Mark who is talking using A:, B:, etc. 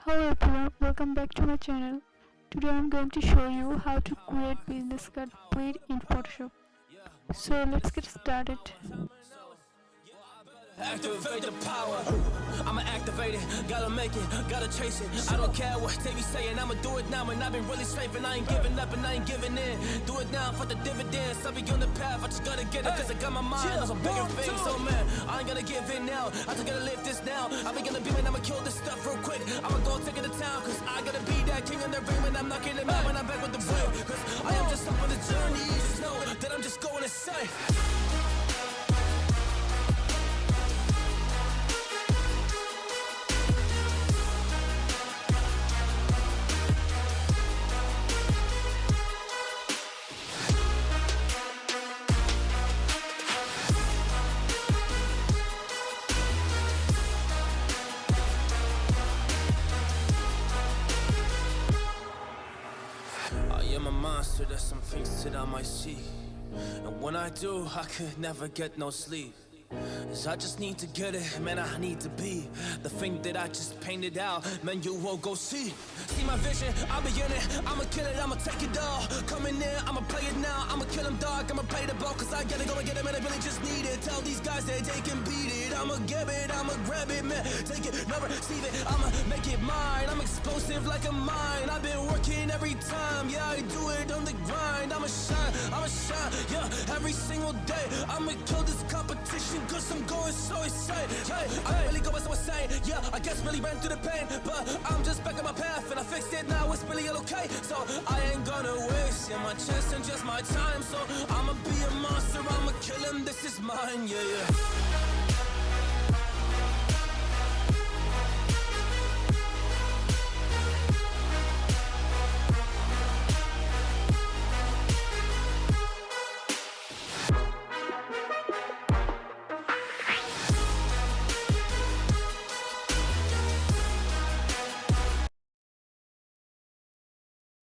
A: Hello everyone, welcome back to my channel. Today I'm going to show you how to create business card print in Photoshop. So let's get started.
B: Activate the power. I'ma activate it, gotta make it, gotta chase it. I don't care what they be saying, I'ma do it now. And I've been really slaving, I ain't giving up and I ain't giving in. Do it now for the dividends. I'll be on the path, I just gotta get it, cause I got my mind on some bigger things. So man, I ain't gonna give in now, I just gotta live this now. I be gonna be when I'ma kill this stuff real quick. I'ma go take it to town, cause I gotta be that king in the ring when I'm knocking it out. When I'm back with the brain, cause I am just up on the journey. Just know that I'm just going insane. I am a monster, there's some things that I might see. And when I do, I could never get no sleep. Cause I just need to get it, man, I need to be the thing that I just painted out, man, you won't go see. See my vision, I'll be in it, I'ma kill it, I'ma take it all. Coming in, I'ma play it now, I'ma kill him dog, I'ma play the ball. Cause I gotta go and get it, man, I really just need it. Tell these guys that they can beat it, I'ma get it, I'ma grab it, man. Take it, never receive it, I'ma make it mine. I'm explosive like a mine, I've been working every time. Yeah, I do it on the grind, I'ma shine, yeah, every single day. I'ma kill this competition, cause I'm going so insane. Hey, I really go so insane. Yeah, I guess really ran through the pain, but I'm just back on my path and I fixed it now. It's really all okay. So I ain't gonna waste my chance and just my time. So I'ma be a monster, I'ma kill him. This is mine, yeah.